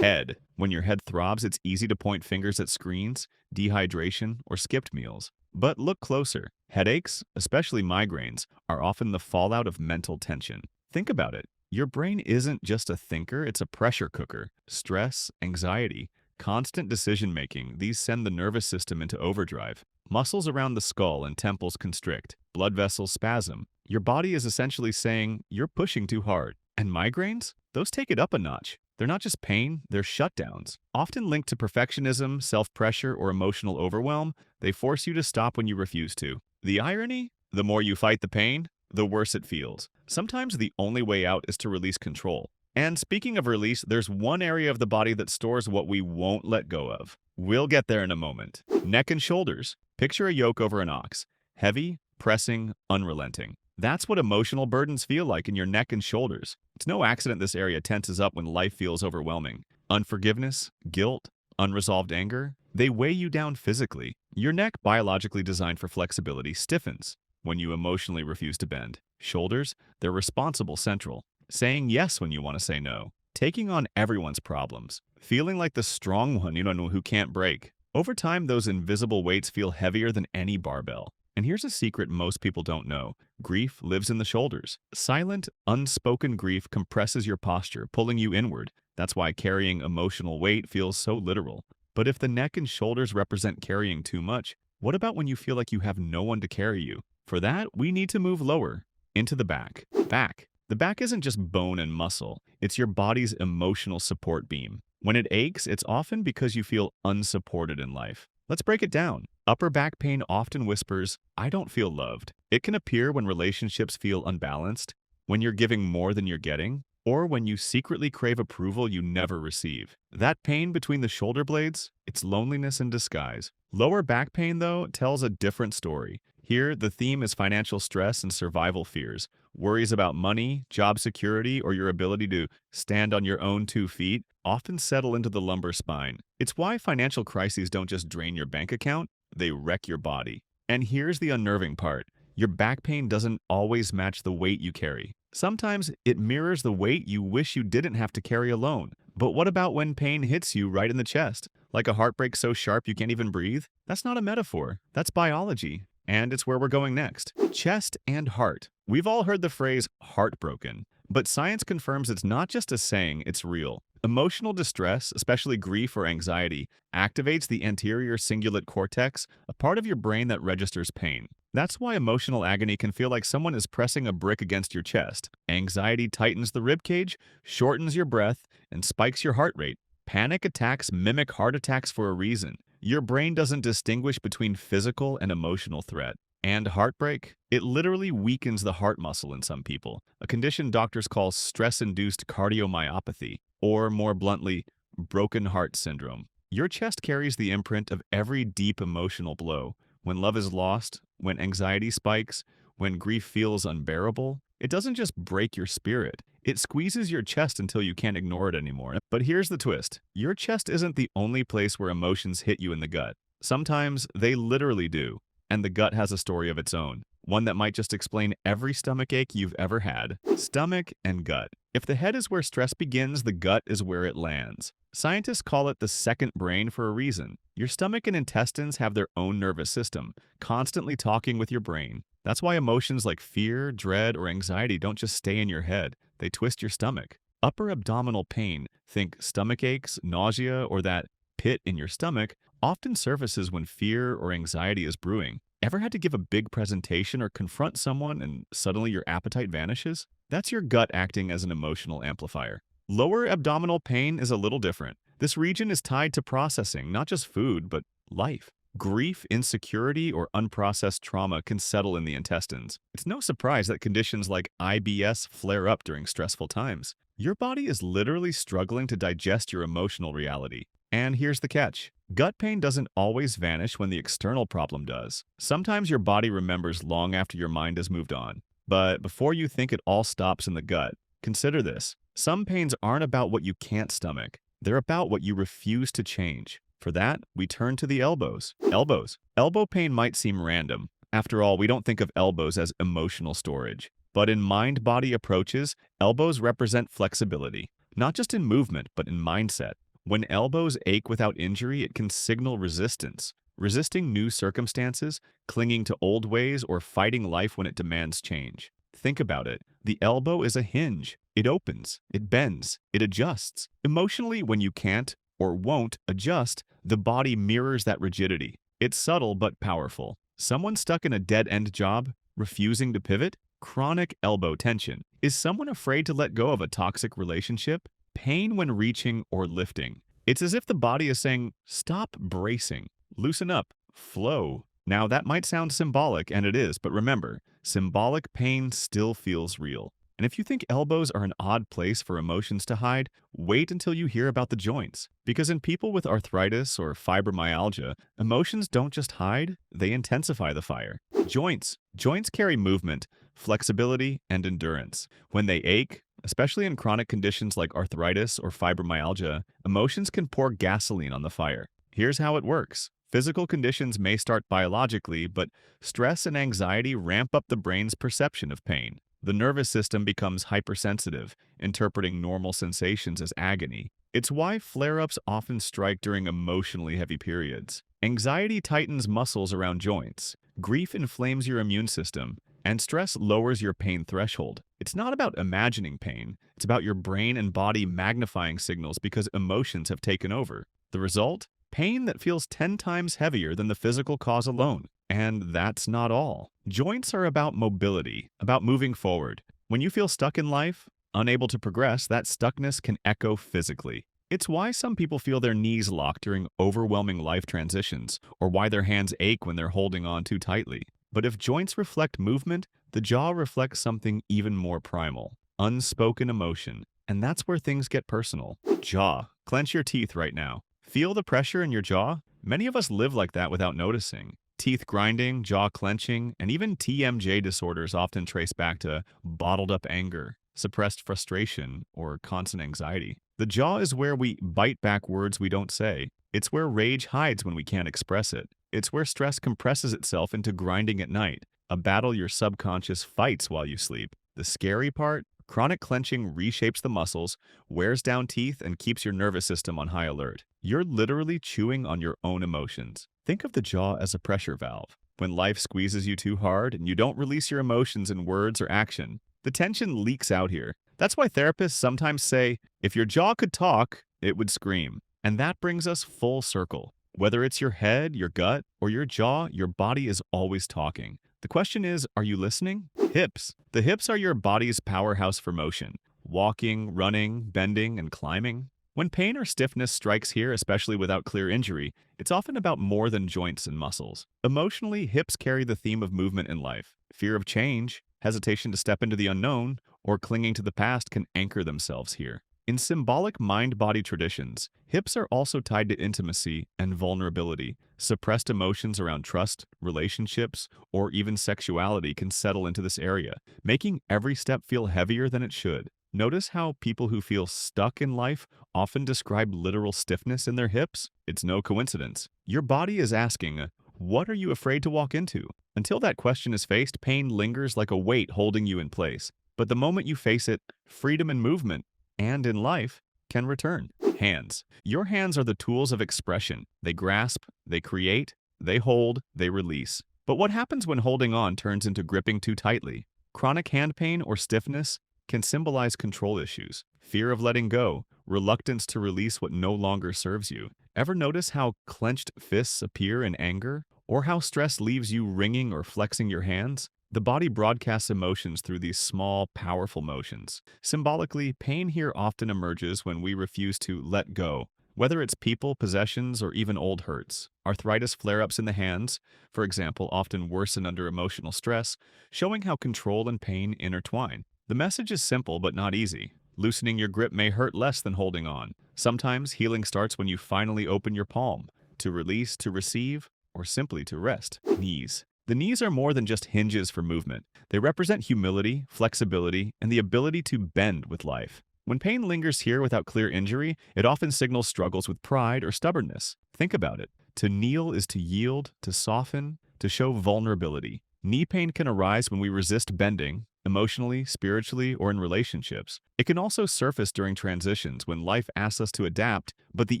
Head. When your head throbs, it's easy to point fingers at screens, dehydration, or skipped meals. But look closer. Headaches, especially migraines, are often the fallout of mental tension. Think about it. Your brain isn't just a thinker, it's a pressure cooker. Stress, anxiety, constant decision making, these send the nervous system into overdrive. Muscles around the skull and temples constrict, blood vessels spasm. Your body is essentially saying, you're pushing too hard. And migraines? Those take it up a notch. They're not just pain, they're shutdowns. Often linked to perfectionism, self-pressure, or emotional overwhelm, they force you to stop when you refuse to. The irony? The more you fight the pain, the worse it feels. Sometimes the only way out is to release control. And speaking of release, there's one area of the body that stores what we won't let go of. We'll get there in a moment. Neck and shoulders. Picture a yoke over an ox. Heavy, pressing, unrelenting. That's what emotional burdens feel like in your neck and shoulders. It's no accident this area tenses up when life feels overwhelming. Unforgiveness, guilt, unresolved anger, they weigh you down physically. Your neck, biologically designed for flexibility, stiffens when you emotionally refuse to bend. Shoulders, they're responsible central, saying yes when you want to say no, taking on everyone's problems, feeling like the strong one who can't break. Over time, those invisible weights feel heavier than any barbell. And here's a secret most people don't know. Grief lives in the shoulders. Silent, unspoken grief compresses your posture, pulling you inward. That's why carrying emotional weight feels so literal. But if the neck and shoulders represent carrying too much, what about when you feel like you have no one to carry you? For that, we need to move lower, into the back. Back. The back isn't just bone and muscle. It's your body's emotional support beam. When it aches, it's often because you feel unsupported in life. Let's break it down. Upper back pain often whispers, I don't feel loved. It can appear when relationships feel unbalanced, when you're giving more than you're getting, or when you secretly crave approval you never receive. That pain between the shoulder blades, it's loneliness in disguise. Lower back pain, though, tells a different story. Here, the theme is financial stress and survival fears. Worries about money, job security, or your ability to stand on your own 2 feet often settle into the lumbar spine. It's why financial crises don't just drain your bank account, they wreck your body. And here's the unnerving part. Your back pain doesn't always match the weight you carry. Sometimes it mirrors the weight you wish you didn't have to carry alone. But what about when pain hits you right in the chest? Like a heartbreak so sharp you can't even breathe? That's not a metaphor. That's biology. And it's where we're going next. Chest and heart. We've all heard the phrase heartbroken, but science confirms it's not just a saying, it's real. Emotional distress, especially grief or anxiety, activates the anterior cingulate cortex, a part of your brain that registers pain. That's why emotional agony can feel like someone is pressing a brick against your chest. Anxiety tightens the ribcage, shortens your breath, and spikes your heart rate. Panic attacks mimic heart attacks for a reason. Your brain doesn't distinguish between physical and emotional threat. And heartbreak? It literally weakens the heart muscle in some people, a condition doctors call stress-induced cardiomyopathy, or more bluntly, broken heart syndrome. Your chest carries the imprint of every deep emotional blow. When love is lost, when anxiety spikes, when grief feels unbearable, it doesn't just break your spirit. It squeezes your chest until you can't ignore it anymore. But here's the twist. Your chest isn't the only place where emotions hit you in the gut. Sometimes they literally do. And the gut has a story of its own, one that might just explain every stomachache you've ever had. Stomach and gut. If the head is where stress begins, the gut is where it lands. Scientists call it the second brain for a reason. Your stomach and intestines have their own nervous system, constantly talking with your brain. That's why emotions like fear, dread, or anxiety don't just stay in your head, they twist your stomach. Upper abdominal pain, think stomach aches, nausea, or that pit in your stomach, often surfaces when fear or anxiety is brewing. Ever had to give a big presentation or confront someone and suddenly your appetite vanishes? That's your gut acting as an emotional amplifier. Lower abdominal pain is a little different. This region is tied to processing, not just food, but life. Grief, insecurity, or unprocessed trauma can settle in the intestines. It's no surprise that conditions like IBS flare up during stressful times. Your body is literally struggling to digest your emotional reality. And here's the catch. Gut pain doesn't always vanish when the external problem does. Sometimes your body remembers long after your mind has moved on. But before you think it all stops in the gut, consider this. Some pains aren't about what you can't stomach. They're about what you refuse to change. For that, we turn to the elbows. Elbows. Elbow pain might seem random. After all, we don't think of elbows as emotional storage. But in mind-body approaches, elbows represent flexibility. Not just in movement, but in mindset. When elbows ache without injury, it can signal resistance, resisting new circumstances, clinging to old ways, or fighting life when it demands change. Think about it. The elbow is a hinge. It opens, it bends, it adjusts. Emotionally, when you can't or won't adjust, the body mirrors that rigidity. It's subtle but powerful. Someone stuck in a dead-end job, refusing to pivot? Chronic elbow tension. Is someone afraid to let go of a toxic relationship? Pain when reaching or lifting. It's as if the body is saying, stop bracing, loosen up, flow. Now that might sound symbolic, and it is, but remember, symbolic pain still feels real. And if you think elbows are an odd place for emotions to hide, wait until you hear about the joints. Because in people with arthritis or fibromyalgia, emotions don't just hide, they intensify the fire. Joints. Joints carry movement, flexibility, and endurance. When they ache, especially in chronic conditions like arthritis or fibromyalgia, emotions can pour gasoline on the fire. Here's how it works. Physical conditions may start biologically, but stress and anxiety ramp up the brain's perception of pain. The nervous system becomes hypersensitive, interpreting normal sensations as agony. It's why flare-ups often strike during emotionally heavy periods. Anxiety tightens muscles around joints. Grief inflames your immune system, and stress lowers your pain threshold. It's not about imagining pain. It's about your brain and body magnifying signals because emotions have taken over. The result? Pain that feels 10 times heavier than the physical cause alone. And that's not all. Joints are about mobility, about moving forward. When you feel stuck in life, unable to progress, that stuckness can echo physically. It's why some people feel their knees lock during overwhelming life transitions, or why their hands ache when they're holding on too tightly. But if joints reflect movement, the jaw reflects something even more primal, unspoken emotion. And that's where things get personal. Jaw. Clench your teeth right now. Feel the pressure in your jaw? Many of us live like that without noticing. Teeth grinding, jaw clenching, and even TMJ disorders often trace back to bottled up anger, suppressed frustration, or constant anxiety. The jaw is where we bite back words we don't say. It's where rage hides when we can't express it. It's where stress compresses itself into grinding at night, a battle your subconscious fights while you sleep. The scary part? Chronic clenching reshapes the muscles, wears down teeth, and keeps your nervous system on high alert. You're literally chewing on your own emotions. Think of the jaw as a pressure valve. When life squeezes you too hard and you don't release your emotions in words or action, the tension leaks out here. That's why therapists sometimes say, if your jaw could talk, it would scream. And that brings us full circle. Whether it's your head, your gut, or your jaw, your body is always talking. The question is, are you listening? Hips. The hips are your body's powerhouse for motion. Walking, running, bending, and climbing. When pain or stiffness strikes here, especially without clear injury, it's often about more than joints and muscles. Emotionally, hips carry the theme of movement in life. Fear of change, hesitation to step into the unknown, or clinging to the past can anchor themselves here. In symbolic mind-body traditions, hips are also tied to intimacy and vulnerability. Suppressed emotions around trust, relationships, or even sexuality can settle into this area, making every step feel heavier than it should. Notice how people who feel stuck in life often describe literal stiffness in their hips? It's no coincidence. Your body is asking, what are you afraid to walk into? Until that question is faced, pain lingers like a weight holding you in place. But the moment you face it, freedom and movement, and in life, can return. Hands. Your hands are the tools of expression. They grasp, they create, they hold, they release. But what happens when holding on turns into gripping too tightly? Chronic hand pain or stiffness can symbolize control issues, fear of letting go, reluctance to release what no longer serves you. Ever notice how clenched fists appear in anger? Or how stress leaves you wringing or flexing your hands? The body broadcasts emotions through these small, powerful motions. Symbolically, pain here often emerges when we refuse to let go, whether it's people, possessions, or even old hurts. Arthritis flare-ups in the hands, for example, often worsen under emotional stress, showing how control and pain intertwine. The message is simple but not easy. Loosening your grip may hurt less than holding on. Sometimes healing starts when you finally open your palm, to release, to receive, or simply to rest. Knees. The knees are more than just hinges for movement. They represent humility, flexibility, and the ability to bend with life. When pain lingers here without clear injury, it often signals struggles with pride or stubbornness. Think about it. To kneel is to yield, to soften, to show vulnerability. Knee pain can arise when we resist bending, emotionally, spiritually, or in relationships. It can also surface during transitions when life asks us to adapt, but the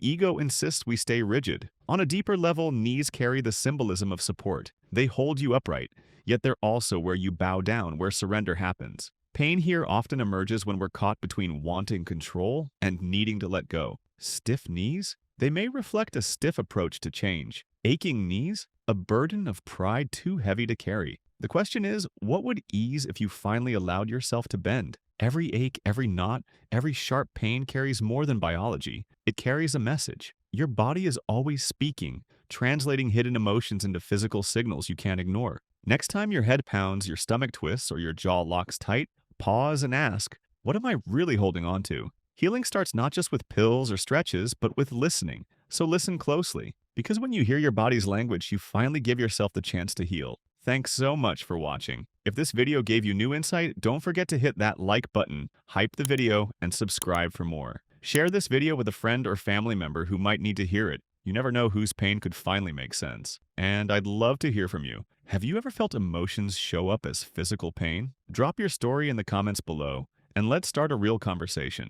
ego insists we stay rigid. On a deeper level, knees carry the symbolism of support. They hold you upright, yet they're also where you bow down, where surrender happens. Pain here often emerges when we're caught between wanting control and needing to let go. Stiff knees? They may reflect a stiff approach to change. Aching knees? A burden of pride too heavy to carry. The question is, what would ease if you finally allowed yourself to bend? Every ache, every knot, every sharp pain carries more than biology. It carries a message. Your body is always speaking, translating hidden emotions into physical signals you can't ignore. Next time your head pounds, your stomach twists, or your jaw locks tight, pause and ask, what am I really holding on to? Healing starts not just with pills or stretches, but with listening. So listen closely, because when you hear your body's language, you finally give yourself the chance to heal. Thanks so much for watching. If this video gave you new insight, don't forget to hit that like button, hype the video, and subscribe for more. Share this video with a friend or family member who might need to hear it. You never know whose pain could finally make sense. And I'd love to hear from you. Have you ever felt emotions show up as physical pain? Drop your story in the comments below, and let's start a real conversation.